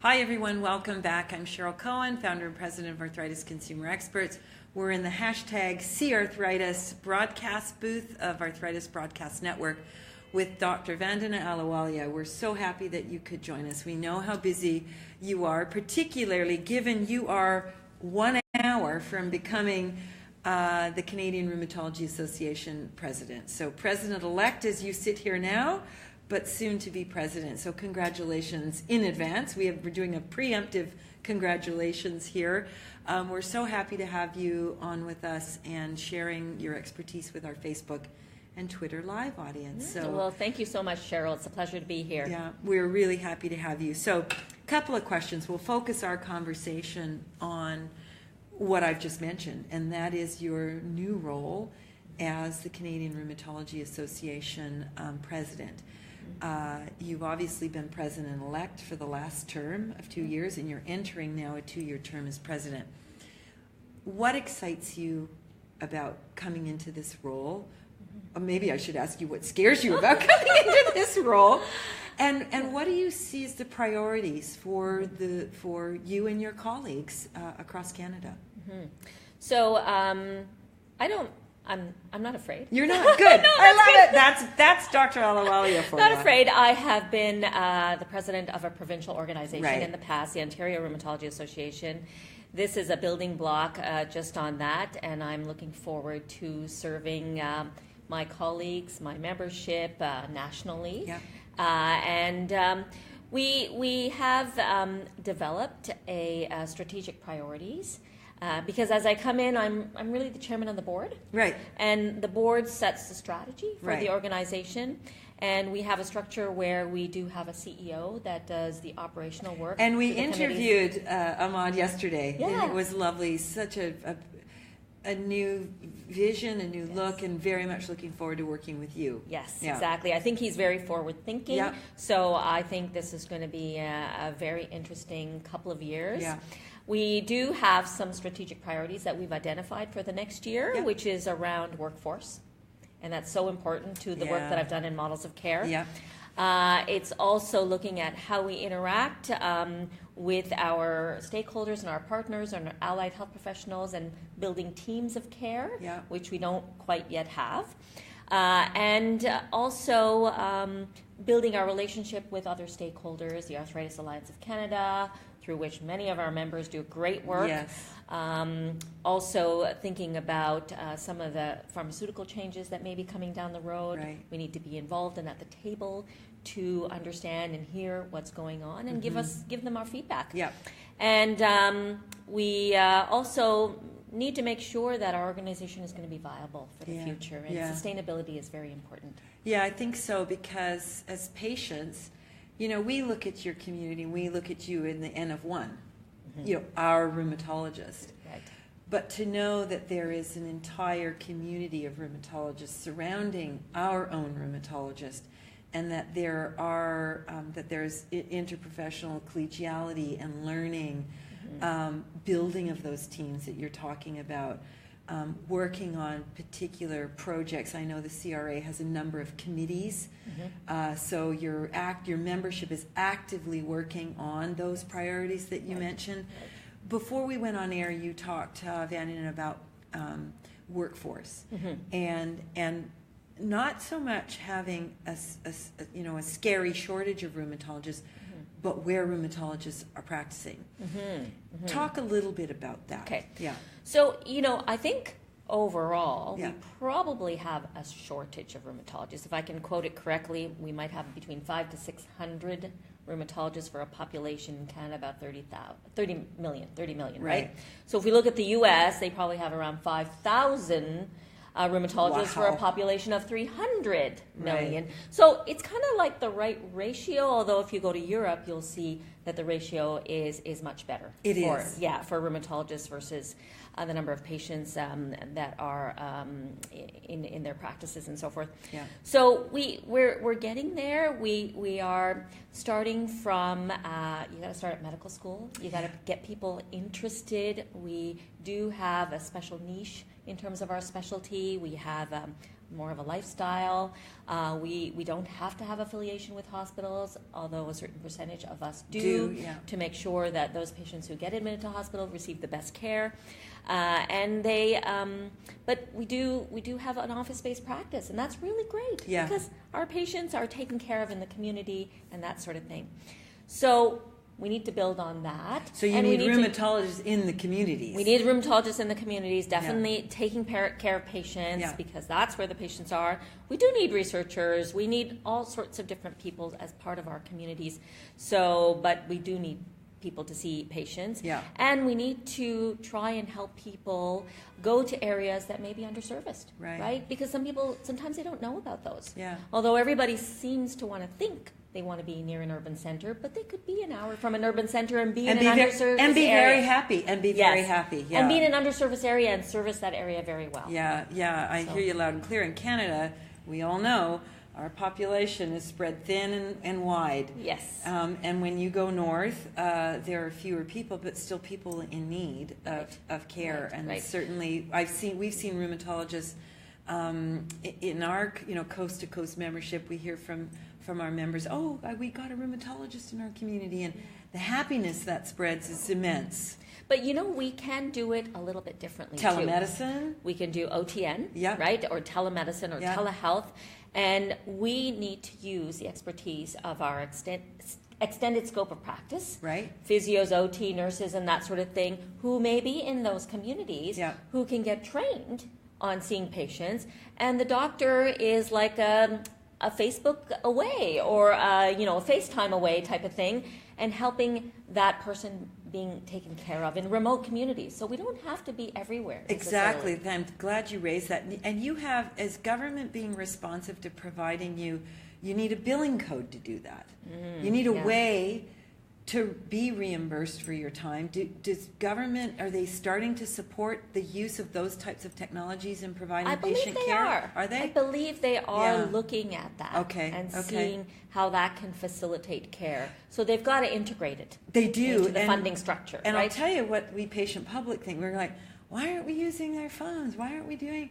Hi everyone, welcome back. I'm Cheryl Koehn, founder and president of Arthritis Consumer Experts. We're in the hashtag #CArthritis broadcast booth of Arthritis Broadcast Network with Dr. Vandana Ahluwaila. We're so happy that you could join us. We know how busy you are, particularly given you are 1 hour from becoming the Canadian Rheumatology Association president. So president-elect as you sit here now, but soon to be president. So congratulations in advance. We're doing a preemptive congratulations here. We're so happy to have you on with us and sharing your expertise with our Facebook and Twitter live audience. So, well, thank you so much, Cheryl. It's a pleasure to be here. Yeah, we're really happy to have you. So a couple of questions. We'll focus our conversation on what I've just mentioned, and that is your new role as the Canadian Rheumatology Association president. You've obviously been president-elect for the last term of 2 years, and you're entering now a 2-year term as president. What excites you about coming into this role? Or maybe I should ask you what scares you about coming into this role, and what do you see as the priorities for you and your colleagues across Canada? Mm-hmm. So I'm not afraid. You're not? Good. No, I love it. That's Dr. Ahluwaila for you. Not afraid. I have been the president of a provincial organization in the past, the Ontario Rheumatology Association. This is a building block just on that, and I'm looking forward to serving my colleagues, my membership nationally. Yeah. We have developed a strategic priorities. Because as I come in, I'm really the chairman of the board. Right. And the board sets the strategy for the organization. And we have a structure where we do have a CEO that does the operational work. And we interviewed Ahmad yesterday. Yeah. And it was lovely. Such a new vision, a new look, and very much looking forward to working with you. Yes, exactly. I think he's very forward-thinking. Yeah. So I think this is going to be a very interesting couple of years. Yeah. We do have some strategic priorities that we've identified for the next year, which is around workforce. And that's so important to the work that I've done in models of care. Yeah. It's also looking at how we interact with our stakeholders and our partners and our allied health professionals and building teams of care, which we don't quite yet have. And also building our relationship with other stakeholders, the Arthritis Alliance of Canada, through which many of our members do great work. Yes. Also thinking about some of the pharmaceutical changes that may be coming down the road. Right. We need to be involved and at the table to understand and hear what's going on and give them our feedback. Yeah. And we also need to make sure that our organization is going to be viable for the future, and sustainability is very important. Yeah, I think so, because as patients, you know, we look at your community, we look at you in the N of one, you know, our rheumatologist. Right. But to know that there is an entire community of rheumatologists surrounding our own rheumatologist, and that there are that there's interprofessional collegiality and learning, building of those teams that you're talking about. Working on particular projects. I know the CRA has a number of committees, so your membership is actively working on those priorities that you mentioned. Right. Before we went on air, you talked, Vandana, about workforce and not so much having a scary shortage of rheumatologists, but where rheumatologists are practicing. Talk a little bit about that. Okay. Yeah. So, you know, I think overall we probably have a shortage of rheumatologists. If I can quote it correctly, we might have between 500 to 600 rheumatologists for a population in Canada about 30 million, right? So if we look at the U.S., they probably have around 5,000 rheumatologists for a population of 300 million. Right. So it's kind of like the right ratio, although if you go to Europe, you'll see that the ratio is much better. It is. Yeah, for rheumatologists versus the number of patients that are in their practices and so forth. Yeah. So we're getting there. We are starting from, you got to start at medical school. You got to get people interested. We do have a special niche in terms of our specialty. We have more of a lifestyle. We don't have to have affiliation with hospitals, although a certain percentage of us do to make sure that those patients who get admitted to hospital receive the best care. But we do have an office-based practice, and that's really great because our patients are taken care of in the community and that sort of thing. So we need to build on that. So you need rheumatologists in the communities. We need rheumatologists in the communities, definitely taking care of patients because that's where the patients are. We do need researchers. We need all sorts of different people as part of our communities. But we do need people to see patients. And we need to try and help people go to areas that may be underserviced, right? Because sometimes they don't know about those. Although everybody seems to want to think they want to be near an urban center, but they could be an hour from an urban center and be in an underserviced area. And be very happy. And be very happy. And be in an underserviced area and service that area very well. I hear you loud and clear. In Canada, we all know our population is spread thin and wide. Yes. And when you go north, there are fewer people, but still people in need of care. And certainly, we've seen rheumatologists in our coast to coast membership. We hear from our members, we got a rheumatologist in our community, and the happiness that spreads is immense. But we can do it a little bit differently. Telemedicine. We can do OTN, right, or telemedicine or telehealth, and we need to use the expertise of our extended scope of practice, right? Physios, OT, nurses, and that sort of thing, who may be in those communities, who can get trained on seeing patients, and the doctor is like a Facebook away or a FaceTime away type of thing, and helping that person being taken care of in remote communities. So we don't have to be everywhere. Exactly. I'm glad you raised that. And you have, as government being responsive to providing you need a billing code to do that. You need a way to be reimbursed for your time. Does government, are they starting to support the use of those types of technologies in providing patient care? Are they? I believe they are looking at that and Okay. seeing how that can facilitate care. So they've got to integrate it. They do. Into the funding structure. And right? I'll tell you what we patient public think. We're like, why aren't we using their phones? Why aren't we doing...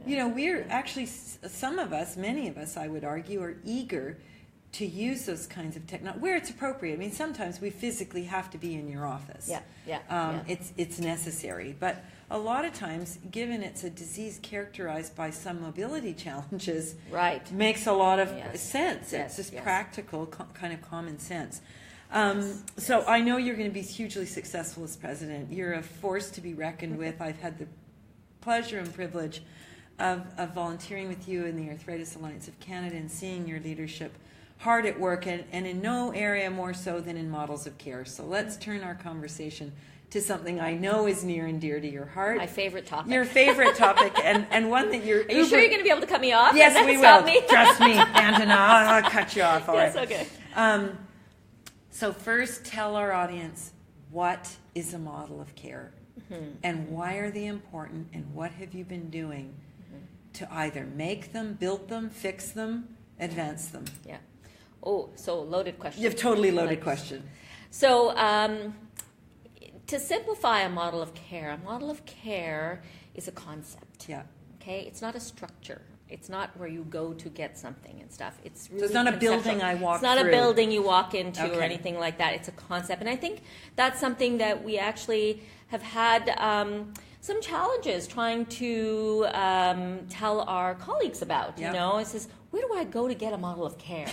we're actually, some of us, many of us, I would argue, are eager to use those kinds of technology where it's appropriate. I mean, sometimes we physically have to be in your office. It's necessary. But a lot of times, given it's a disease characterized by some mobility challenges, makes a lot of sense. It's just practical, kind of common sense. So I know you're going to be hugely successful as president. You're a force to be reckoned with. I've had the pleasure and privilege of volunteering with you in the Arthritis Alliance of Canada and seeing your leadership hard at work, and in no area more so than in models of care. So let's turn our conversation to something I know is near and dear to your heart. My favorite topic. Your favorite topic, and one that you're... Are you sure you're going to be able to cut me off? Yes, we will. Trust me, Vandana, I'll cut you off. All yes, right. Okay. So first, tell our audience, what is a model of care? And why are they important, and what have you been doing to either make them, build them, fix them, advance them? Yeah. Oh, so loaded question. You have totally loaded question. So to simplify a model of care is a concept. Okay? It's not a structure. It's not where you go to get something and stuff. It's really so it's not a building I walk through. It's not a building you walk into or anything like that. It's a concept. And I think that's something that we actually have had some challenges trying to tell our colleagues about. It says, where do I go to get a model of care?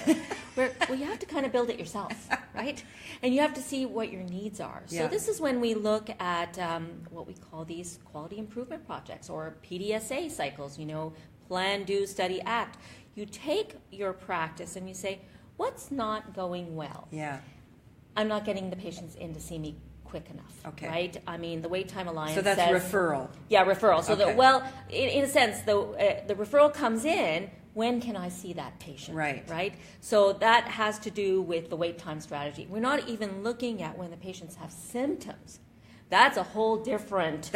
Well, you have to kind of build it yourself, right? And you have to see what your needs are. So this is when we look at what we call these quality improvement projects, or PDSA cycles, plan, do, study, act. You take your practice and you say, what's not going well? I'm not getting the patients in to see me quick enough, right? I mean, the Wait Time Alliance says... So that's referral. Yeah, referral. So, in a sense, the referral comes in, when can I see that patient? Right? So that has to do with the wait time strategy. We're not even looking at when the patients have symptoms. That's a whole different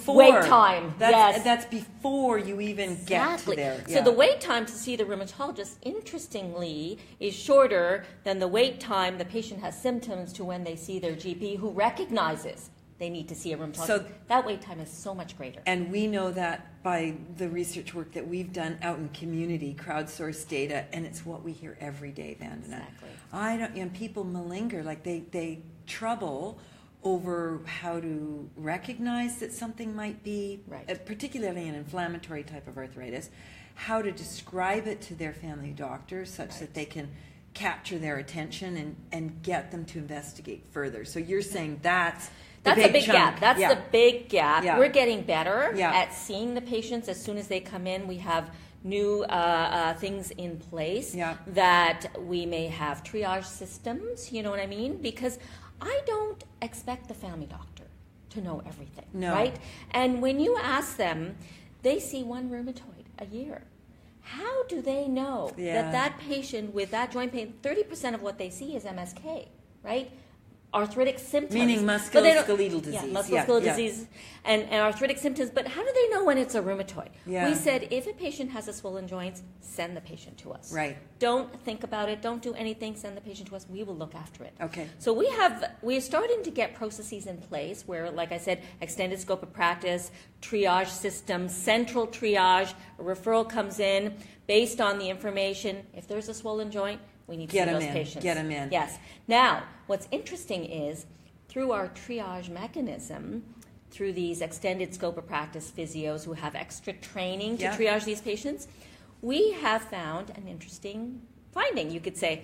wait time. That's before you even get to there. So the wait time to see the rheumatologist, interestingly, is shorter than the wait time the patient has symptoms to when they see their GP, who recognizes they need to see a rheumatologist. So that wait time is so much greater. And we know that by the research work that we've done out in community, crowdsourced data, and it's what we hear every day, Vandana. Exactly. And people malinger, like they trouble over how to recognize that something might be, particularly an inflammatory type of arthritis, how to describe it to their family doctor such that they can capture their attention and get them to investigate further. So you're saying that's a big gap. That's the big gap. Yeah. We're getting better at seeing the patients as soon as they come in. We have new things in place that we may have triage systems, you know what I mean? Because I don't expect the family doctor to know everything, right? And when you ask them, they see one rheumatoid a year. How do they know that patient with that joint pain, 30% of what they see is MSK, right? Arthritic symptoms. Meaning musculoskeletal disease. Yeah, musculoskeletal disease and arthritic symptoms. But how do they know when it's a rheumatoid? Yeah. We said if a patient has a swollen joints, send the patient to us. Right. Don't think about it. Don't do anything. Send the patient to us. We will look after it. Okay. So we're starting to get processes in place where, like I said, extended scope of practice, triage system, central triage, a referral comes in based on the information. If there's a swollen joint, we need to see those patients. Get them in. Yes. Now, what's interesting is through our triage mechanism, through these extended scope of practice physios who have extra training to triage these patients, we have found an interesting finding, you could say.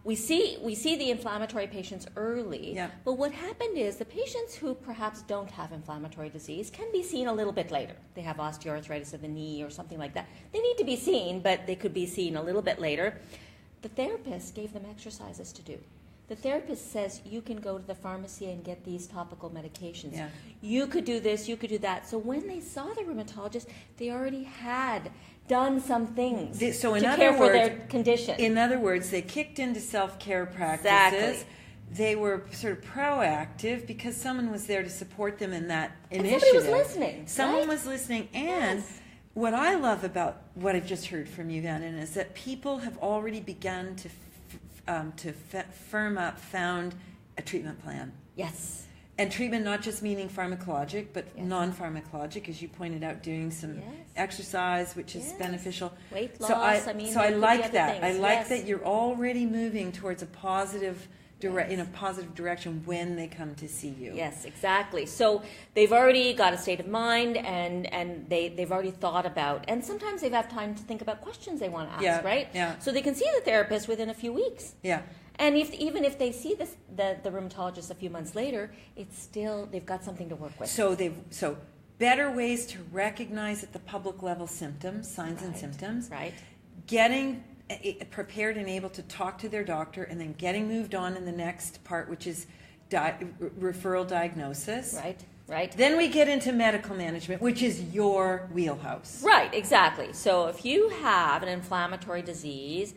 We see the inflammatory patients early, but what happened is the patients who perhaps don't have inflammatory disease can be seen a little bit later. They have osteoarthritis of the knee or something like that. They need to be seen, but they could be seen a little bit later. The therapist gave them exercises to do. The therapist says you can go to the pharmacy and get these topical medications. Yeah. You could do this, you could do that. So when they saw the rheumatologist, they already had done some things to care for their condition. In other words, they kicked into self-care practices. Exactly. They were sort of proactive because someone was there to support them in that initiative. And somebody was listening. Someone was listening. And what I love about what I've just heard from you, Vandana, is that people have already begun to firm up, found a treatment plan. Yes. And treatment not just meaning pharmacologic, but non-pharmacologic, as you pointed out, doing some exercise, which is beneficial. Weight loss, so I like that. I like that you're already moving towards a positive in a positive direction when they come to see you. Yes, exactly. So they've already got a state of mind and they've already thought about, and sometimes they've had time to think about questions they want to ask, right? Yeah. So they can see the therapist within a few weeks. Yeah. And even if they see the rheumatologist a few months later, it's still, they've got something to work with. So better ways to recognize at the public level symptoms, signs and symptoms. Right. Getting prepared and able to talk to their doctor, and then getting moved on in the next part, which is referral diagnosis. Right. Then we get into medical management, which is your wheelhouse. Right, exactly. So if you have an inflammatory disease,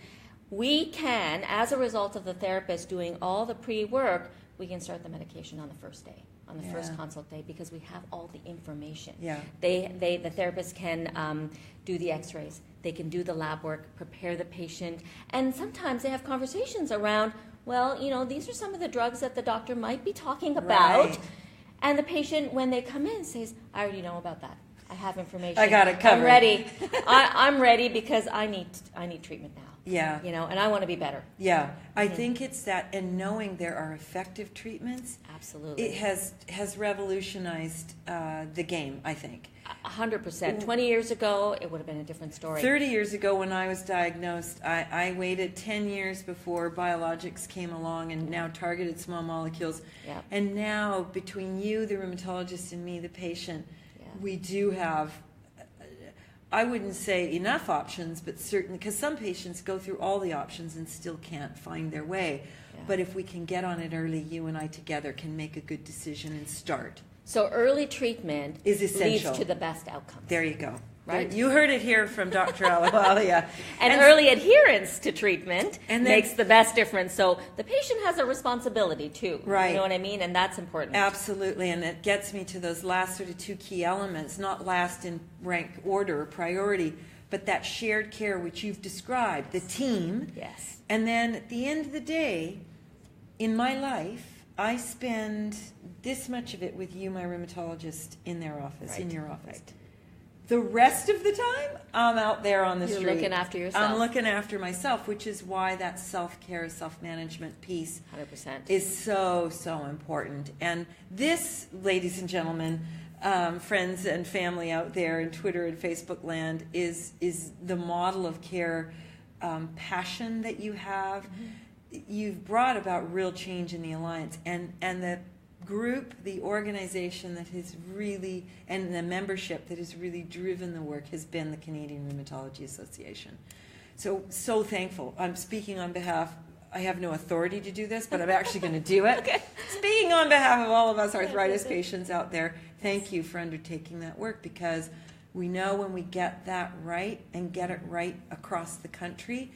we can, as a result of the therapist doing all the pre-work, we can start the medication on the first day, on the first consult day, because we have all the information. Yeah. The therapist can do the x-rays. They can do the lab work, prepare the patient, and sometimes they have conversations around, well, these are some of the drugs that the doctor might be talking about. Right. And the patient, when they come in, says, I already know about that. I have information. I got it covered. I'm ready. I'm ready because I need treatment now. Yeah. And I want to be better. Yeah. I think it's that, and knowing there are effective treatments. Absolutely. It has revolutionized the game, I think. 100%. 20 years ago, it would have been a different story. 30 years ago, when I was diagnosed, I waited 10 years before biologics came along, and now targeted small molecules. Yep. And now, between you, the rheumatologist, and me, the patient, we do have, I wouldn't say enough options, but certainly, because some patients go through all the options and still can't find their way. Yeah. But if we can get on it early, you and I together can make a good decision and start. So early treatment is essential. Leads to the best outcomes. There you go. Right? You heard it here from Dr. Ahluwaila. and early adherence to treatment makes the best difference. So the patient has a responsibility too. Right. You know what I mean? And that's important. Absolutely. And it gets me to those last sort of two key elements, not last in rank order or priority, but that shared care which you've described, the team. Yes. And then at the end of the day, in my life, I spend this much of it with you, my rheumatologist, in their office, in your office. Right. The rest of the time, I'm out there on the street. You're looking after yourself. I'm looking after myself, which is why that self-care, self-management piece 100%. is so, so important. And this, ladies and gentlemen, friends and family out there in Twitter and Facebook land, is the model of care passion that you have. Mm-hmm. You've brought about real change in the Alliance. And the group, the organization that has really, and the membership that has really driven the work has been the Canadian Rheumatology Association. So thankful. I'm speaking on behalf, I have no authority to do this, but I'm actually going to do it. Okay. Speaking on behalf of all of us arthritis patients out there, thank you for undertaking that work, because we know when we get that right and get it right across the country,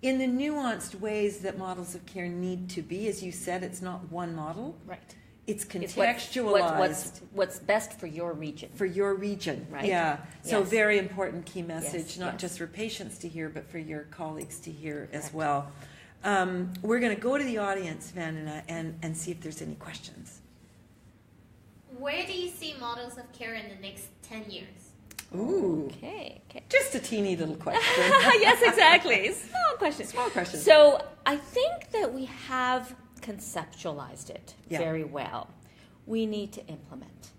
in the nuanced ways that models of care need to be, as you said, it's not one model. Right. It's contextualized. What's best for your region. For your region, right? Yeah. So yes. very important key message, yes. not yes. just for patients to hear, but for your colleagues to hear as well. We're going to go to the audience, Vandana, and see if there's any questions. Where do you see models of care in the next 10 years? Ooh. Okay. Just a teeny little question. Yes, exactly. Small question. So I think that we have conceptualized it very well. We need to implement.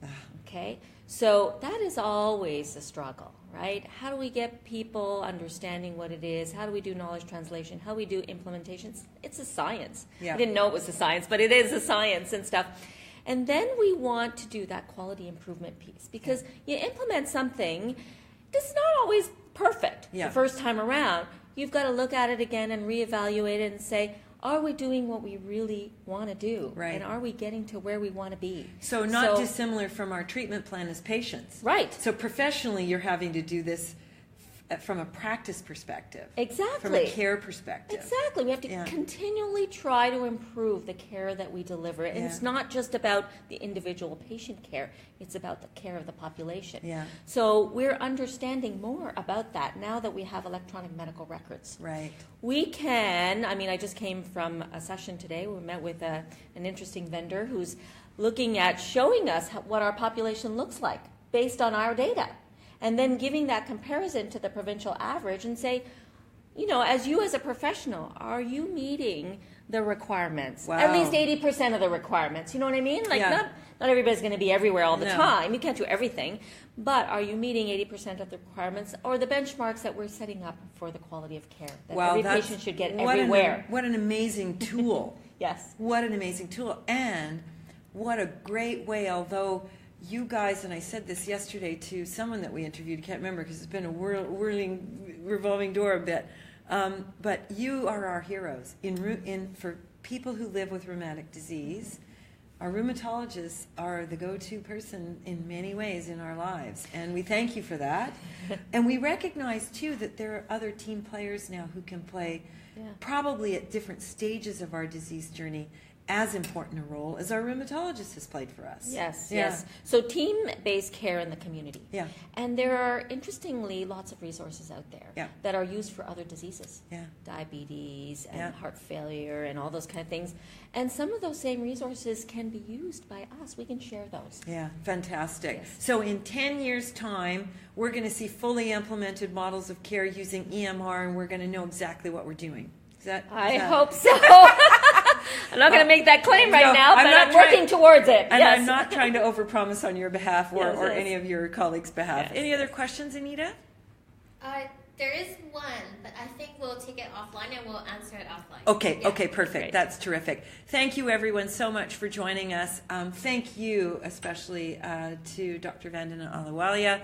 Okay? So that is always a struggle, right? How do we get people understanding what it is? How do we do knowledge translation? How do we do implementations? It's a science. I didn't know it was a science, but it is a science and stuff. And then we want to do that quality improvement piece, because you implement something that's not always perfect the first time around. You've got to look at it again and reevaluate it and say, are we doing what we really want to do? Right. And are we getting to where we want to be? So not dissimilar from our treatment plan as patients. Right. So professionally, you're having to do this from a practice perspective. Exactly. From a care perspective. Exactly. We have to continually try to improve the care that we deliver. And it's not just about the individual patient care. It's about the care of the population. Yeah. So we're understanding more about that now that we have electronic medical records. Right. We can, I just came from a session today. We met with an interesting vendor who's looking at showing us what our population looks like based on our data. And then giving that comparison to the provincial average and say, as you as a professional, are you meeting the requirements? Wow. At least 80% of the requirements. You know what I mean? Not everybody's going to be everywhere all the time. You can't do everything. But are you meeting 80% of the requirements or the benchmarks that we're setting up for the quality of care that every patient should get everywhere? What an amazing tool. Yes. What an amazing tool. And what a great way, although you guys, and I said this yesterday to someone that we interviewed, I can't remember because it's been a whirling, revolving door a bit, but you are our heroes. For people who live with rheumatic disease, our rheumatologists are the go-to person in many ways in our lives, and we thank you for that. And we recognize, too, that there are other team players now who can play probably at different stages of our disease journey as important a role as our rheumatologist has played for us. Yes. So team-based care in the community. Yeah. And there are, interestingly, lots of resources out there that are used for other diseases. Yeah. Diabetes and heart failure and all those kind of things. And some of those same resources can be used by us. We can share those. Yeah, fantastic. Yes. So in 10 years' time, we're going to see fully implemented models of care using EMR, and we're going to know exactly what we're doing. I hope so. I'm not going to make that claim right now, but I'm working towards it. And I'm not trying to overpromise on your behalf or any of your colleagues' behalf. Yes. Any other questions, Anita? There is one, but I think we'll take it offline and we'll answer it offline. Okay, perfect. Great. That's terrific. Thank you, everyone, so much for joining us. Thank you especially to Dr. Vandana Ahluwaila,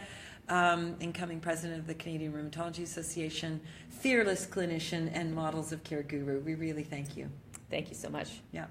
incoming president of the Canadian Rheumatology Association, fearless clinician and models of care guru. We really thank you. Thank you so much. Yeah.